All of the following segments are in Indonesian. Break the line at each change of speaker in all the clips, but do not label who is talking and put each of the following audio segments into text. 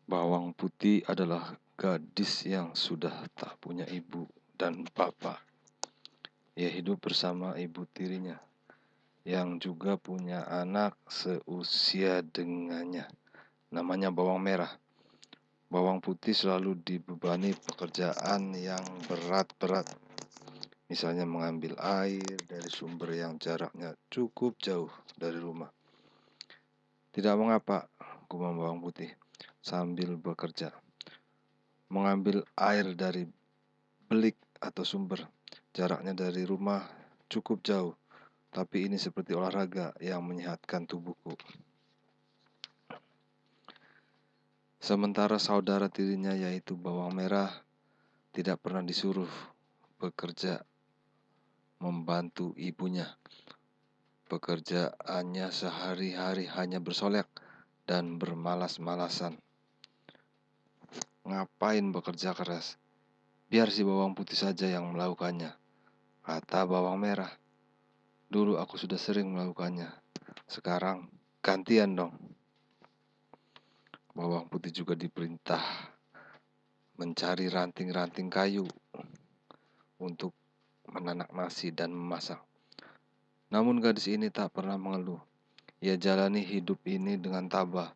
Bawang putih adalah gadis yang sudah tak punya ibu dan bapak. Ia hidup bersama ibu tirinya, yang juga punya anak seusia dengannya. Namanya bawang merah. Bawang putih selalu dibebani pekerjaan yang berat-berat. Misalnya mengambil air dari sumber yang jaraknya cukup jauh dari rumah. Tidak mengapa, gumam bawang putih sambil bekerja. Mengambil air dari belik atau sumber, jaraknya dari rumah cukup jauh, tapi ini seperti olahraga yang menyehatkan tubuhku. Sementara saudara tirinya yaitu bawang merah tidak pernah disuruh bekerja membantu ibunya. Pekerjaannya sehari-hari hanya bersolek dan bermalas-malasan. Ngapain bekerja keras? Biar si bawang putih saja yang melakukannya, kata bawang merah. Dulu aku sudah sering melakukannya. Sekarang gantian dong. Bawang putih juga diperintah mencari ranting-ranting kayu untuk menanak nasi dan memasak. Namun gadis ini tak pernah mengeluh. Ia jalani hidup ini dengan tabah,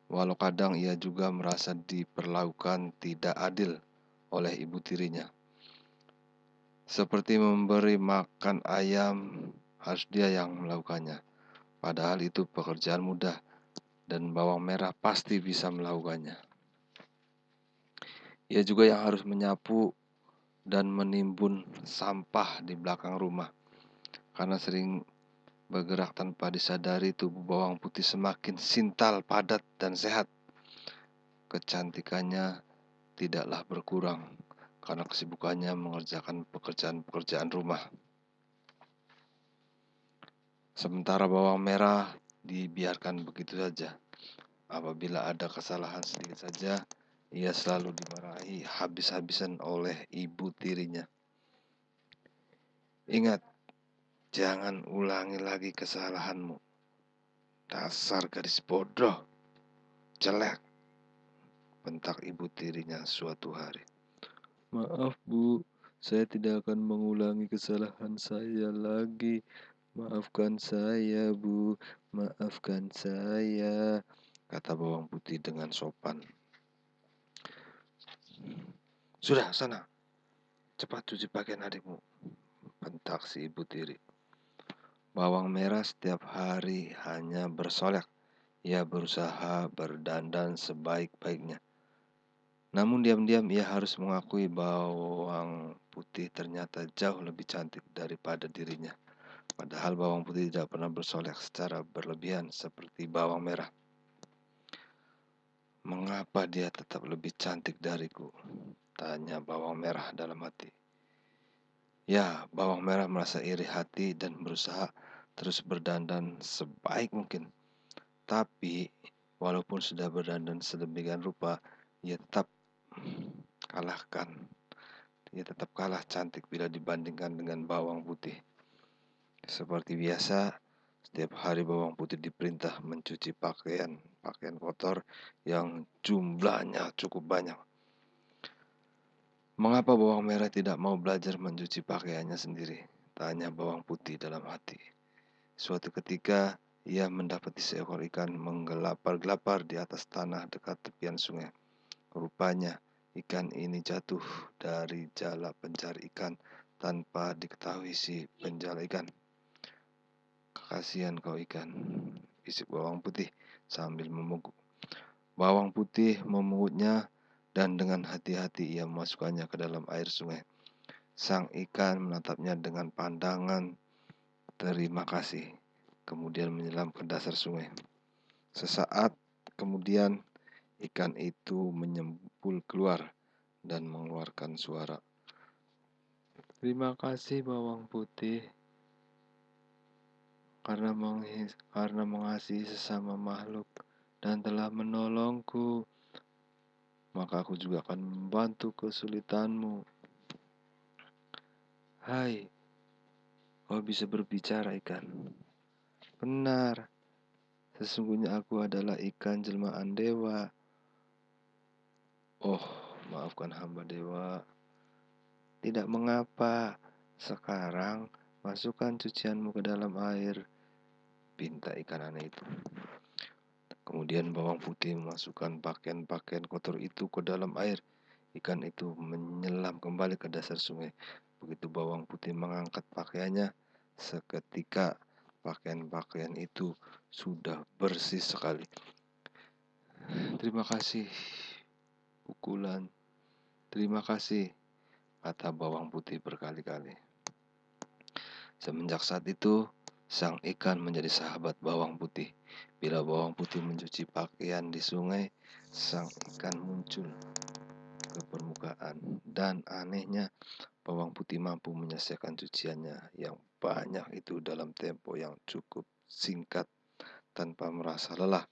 walau kadang ia juga merasa diperlakukan tidak adil oleh ibu tirinya. Seperti memberi makan ayam, harus dia yang melakukannya. Padahal itu pekerjaan mudah dan bawang merah pasti bisa melakukannya. Ia juga yang harus menyapu dan menimbun sampah di belakang rumah. Karena sering bergerak tanpa disadari, tubuh bawang putih semakin sintal, padat, dan sehat. Kecantikannya tidaklah berkurang karena kesibukannya mengerjakan pekerjaan-pekerjaan rumah. Sementara bawang merah dibiarkan begitu saja. Apabila ada kesalahan sedikit saja, ia selalu dimarahi habis-habisan oleh ibu tirinya. Ingat, jangan ulangi lagi kesalahanmu. Dasar gadis bodoh, jelek, bentak ibu tirinya suatu hari. Maaf bu, saya tidak akan mengulangi kesalahan saya lagi. Maafkan saya bu, maafkan saya, kata bawang putih dengan sopan. Sudah, sana, cepat cuci pakaian adikmu, bentak si ibu tiri. Bawang merah setiap hari hanya bersolek. Ia berusaha berdandan sebaik-baiknya. Namun diam-diam ia harus mengakui bawang putih ternyata jauh lebih cantik daripada dirinya. Padahal bawang putih tidak pernah bersolek secara berlebihan seperti bawang merah. Mengapa dia tetap lebih cantik dariku? Tanya bawang merah dalam hati. Ya, bawang merah merasa iri hati dan berusaha terus berdandan sebaik mungkin. Tapi, walaupun sudah berdandan sedemikian rupa, ia tetap kalahkan. Ia tetap kalah cantik bila dibandingkan dengan bawang putih. Seperti biasa, setiap hari bawang putih diperintah mencuci pakaian kotor yang jumlahnya cukup banyak. Mengapa bawang merah tidak mau belajar mencuci pakaiannya sendiri? Tanya bawang putih dalam hati. Suatu ketika, ia mendapati seekor ikan menggelapar-gelapar di atas tanah dekat tepian sungai. Rupanya, ikan ini jatuh dari jala pencari ikan tanpa diketahui si penjala ikan. Kasihan kau ikan, bisik bawang putih sambil memungut. Bawang putih memungutnya dan dengan hati-hati ia memasukkannya ke dalam air sungai. Sang ikan menatapnya dengan pandangan terima kasih, kemudian menyelam ke dasar sungai. Sesaat kemudian ikan itu menyembul keluar dan mengeluarkan suara. Terima kasih bawang putih karena mengasihi sesama makhluk dan telah menolongku. Maka aku juga akan membantu kesulitanmu. Hai, kau bisa berbicara ikan. Benar, sesungguhnya aku adalah ikan jelmaan dewa. Oh, maafkan hamba dewa. Tidak mengapa. Sekarang masukkan cucianmu ke dalam air, pinta ikan aneh itu. Kemudian bawang putih memasukkan pakaian-pakaian kotor itu ke dalam air. Ikan itu menyelam kembali ke dasar sungai. Begitu bawang putih mengangkat pakaiannya, seketika pakaian-pakaian itu sudah bersih sekali. Terima kasih, pukulan. Terima kasih, kata bawang putih berkali-kali. Semenjak saat itu, sang ikan menjadi sahabat bawang putih. Bila bawang putih mencuci pakaian di sungai, sang ikan muncul ke permukaan. Dan anehnya, bawang putih mampu menyelesaikan cuciannya yang banyak itu dalam tempo yang cukup singkat tanpa merasa lelah.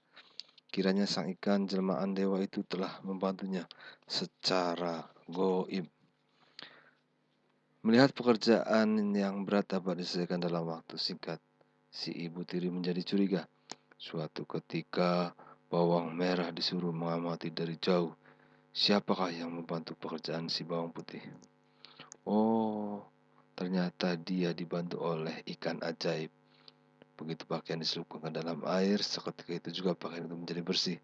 Kiranya sang ikan jelmaan dewa itu telah membantunya secara goib. Melihat pekerjaan yang berat dapat diselesaikan dalam waktu singkat, si ibu tiri menjadi curiga. Suatu ketika, bawang merah disuruh mengamati dari jauh. Siapakah yang membantu pekerjaan si bawang putih? Oh, ternyata dia dibantu oleh ikan ajaib. Begitu pakaian diselupkan ke dalam air, seketika itu juga pakaian itu menjadi bersih.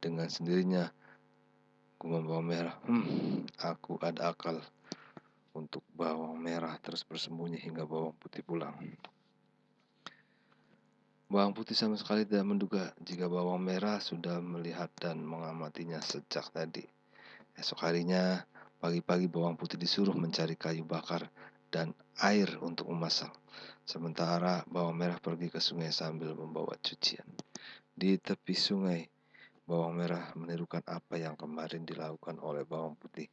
Dengan sendirinya, gumam bawang merah. Aku ada akal untuk bawang merah terus bersembunyi hingga bawang putih pulang. Bawang putih sama sekali tidak menduga jika bawang merah sudah melihat dan mengamatinya sejak tadi. Esok harinya, pagi-pagi bawang putih disuruh mencari kayu bakar dan air untuk memasak. Sementara bawang merah pergi ke sungai sambil membawa cucian. Di tepi sungai, bawang merah menirukan apa yang kemarin dilakukan oleh bawang putih.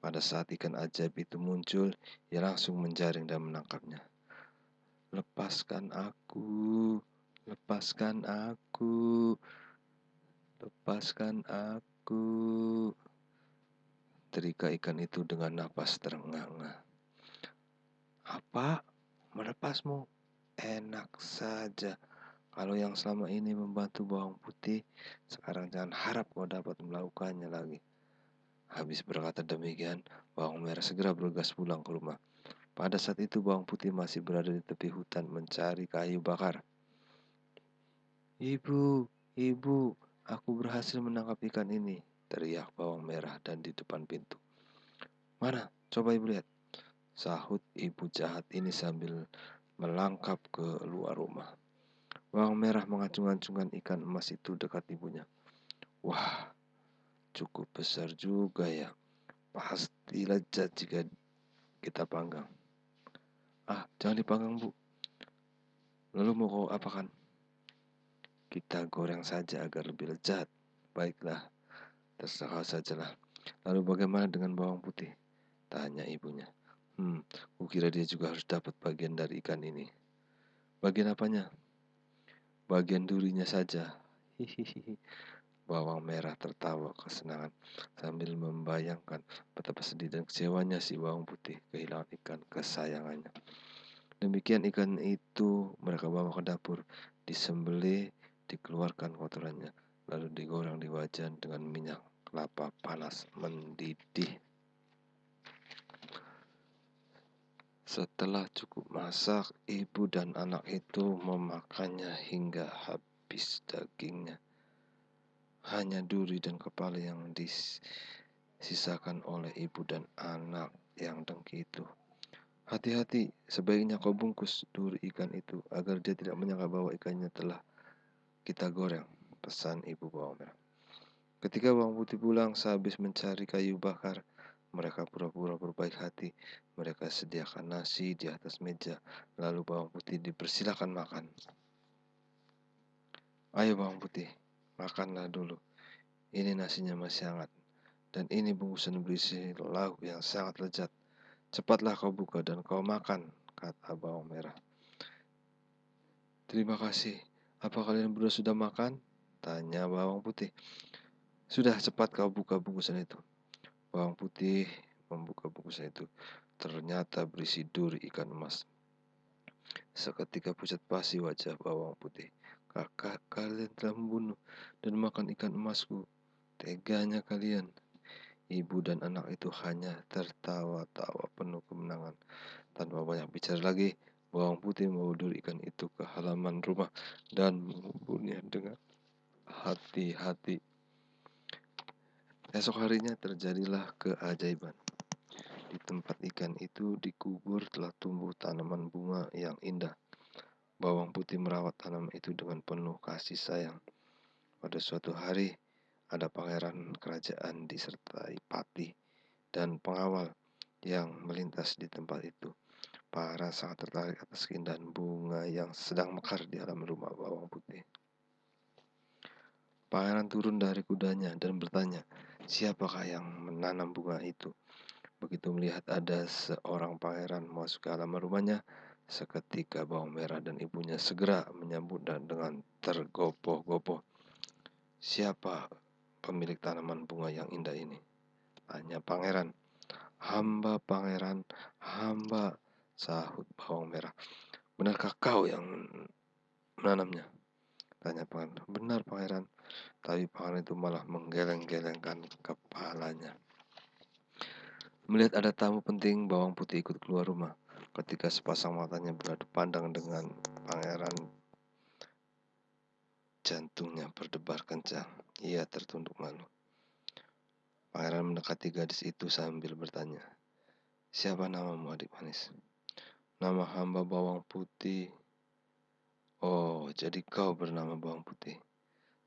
Pada saat ikan ajaib itu muncul, ia langsung menjaring dan menangkapnya. Lepaskan aku, lepaskan aku, lepaskan aku. Teriak ikan itu dengan napas terengah-engah. Apa? Melepasmu? Enak saja. Kalau yang selama ini membantu bawang putih, sekarang jangan harap kau dapat melakukannya lagi. Habis berkata demikian, bawang merah segera bergegas pulang ke rumah. Pada saat itu bawang putih masih berada di tepi hutan mencari kayu bakar. Ibu, ibu, aku berhasil menangkap ikan ini, teriak bawang merah dan di depan pintu. Mana? Coba ibu lihat, sahut ibu jahat ini sambil melangkap ke luar rumah. Bawang merah mengacung-acungkan ikan emas itu dekat ibunya. Wah, cukup besar juga ya. Pasti lezat jika kita panggang. Ah, jangan dipanggang, Bu. Lalu mau kau apakan? Kita goreng saja agar lebih lezat. Baiklah, terserah sajalah. Lalu bagaimana dengan bawang putih? Tanya ibunya. Kukira dia juga harus dapat bagian dari ikan ini. Bagian apanya? Bagian durinya saja. Hihihi. Bawang merah tertawa kesenangan sambil membayangkan betapa sedih dan kecewanya si bawang putih kehilangan ikan kesayangannya. Demikian ikan itu mereka bawa ke dapur, disembelih, dikeluarkan kotorannya, lalu digoreng di wajan dengan minyak kelapa panas mendidih. Setelah cukup masak, ibu dan anak itu memakannya hingga habis dagingnya. Hanya duri dan kepala yang disisakan oleh ibu dan anak yang dengki itu. Hati-hati, sebaiknya kau bungkus duri ikan itu agar dia tidak menyangka bahwa ikannya telah kita goreng, pesan ibu bawang merah. Ketika bawang putih pulang sehabis mencari kayu bakar, mereka pura-pura berbaik hati. Mereka sediakan nasi di atas meja, lalu bawang putih dipersilakan makan. Ayo bawang putih, makanlah dulu. Ini nasinya masih hangat, dan ini bungkusan berisi lauk yang sangat lezat. Cepatlah kau buka dan kau makan, kata bawang merah. Terima kasih. Apa kalian berdua sudah makan? Tanya bawang putih. Sudah, cepat kau buka bungkusan itu. Bawang putih membuka bungkusan itu. Ternyata berisi duri ikan emas. Seketika pucat pasi wajah bawang putih. Kakak, kalian telah membunuh dan makan ikan emasku. Teganya kalian. Ibu dan anak itu hanya tertawa-tawa penuh kemenangan. Tanpa banyak bicara lagi, bawang putih membawa ikan itu ke halaman rumah dan menguburnya dengan hati-hati. Esok harinya terjadilah keajaiban. Di tempat ikan itu dikubur telah tumbuh tanaman bunga yang indah. Bawang putih merawat tanaman itu dengan penuh kasih sayang. Pada suatu hari, ada pangeran kerajaan disertai patih dan pengawal yang melintas di tempat itu. Para sangat tertarik atas keindahan bunga yang sedang mekar di halaman rumah bawang putih. Pangeran turun dari kudanya dan bertanya, siapakah yang menanam bunga itu? Begitu melihat ada seorang pangeran masuk ke halaman rumahnya, seketika bawang merah dan ibunya segera menyambut dan dengan tergopoh-gopoh. Siapa pemilik tanaman bunga yang indah ini? Tanya pangeran. Hamba pangeran, hamba, sahut bawang merah. Benarkah kau yang menanamnya? Tanya pangeran. Benar pangeran. Tapi pangeran itu malah menggeleng-gelengkan kepalanya. Melihat ada tamu penting, bawang putih ikut keluar rumah. Ketika sepasang matanya beradu pandang dengan pangeran, jantungnya berdebar kencang. Ia tertunduk malu. Pangeran mendekati gadis itu sambil bertanya, siapa namamu adik manis? Nama hamba bawang putih. Oh, jadi kau bernama bawang putih.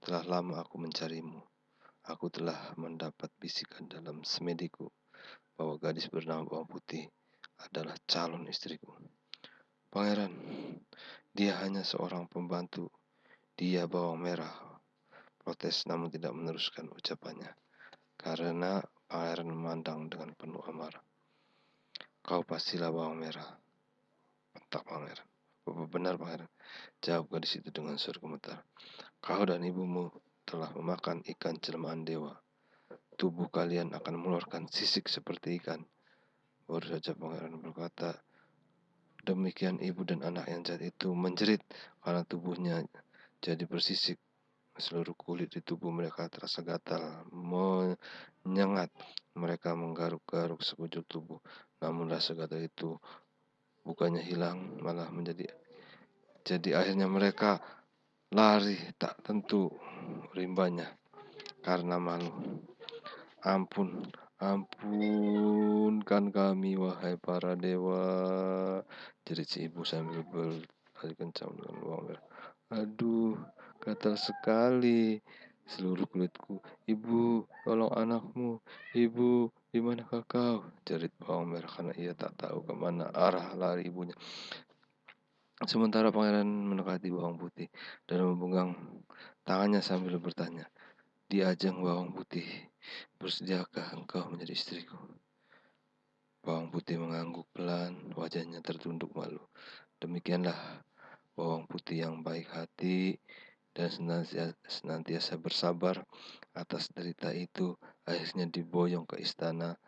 Telah lama aku mencarimu. Aku telah mendapat bisikan dalam semediku bahwa gadis bernama bawang putih adalah calon istriku. Pangeran, dia hanya seorang pembantu. Dia bawang merah. Protes namun tidak meneruskan ucapannya. Karena pangeran memandang dengan penuh amarah. Kau pastilah bawang merah. Bentak pangeran. Benar pangeran. Jawab gadis itu dengan suara gemetar. Kau dan ibumu telah memakan ikan jelmaan dewa. Tubuh kalian akan mengeluarkan sisik seperti ikan. Baru saja pangeran berkata, demikian ibu dan anak yang jahat itu menjerit karena tubuhnya jadi bersisik. Seluruh kulit di tubuh mereka terasa gatal, menyengat. Mereka menggaruk-garuk sekujur tubuh. Namun rasa gatal itu bukannya hilang, malah jadi akhirnya mereka lari tak tentu rimbanya karena malu. Ampun, ampunkan kami wahai para dewa, jerit si ibu sambil berlari kencang dengan bawang merah. Aduh, gatal sekali seluruh kulitku. Ibu, tolong anakmu. Ibu, di manakah kau? Jerit bawang merah karena ia tak tahu kemana arah lari ibunya. Sementara pangeran mendekati bawang putih dan memegang tangannya sambil bertanya, di ajang bawang putih, bersediakah engkau menjadi istriku? Bawang putih mengangguk pelan, wajahnya tertunduk malu. Demikianlah bawang putih yang baik hati dan senantiasa bersabar atas derita itu, akhirnya diboyong ke istana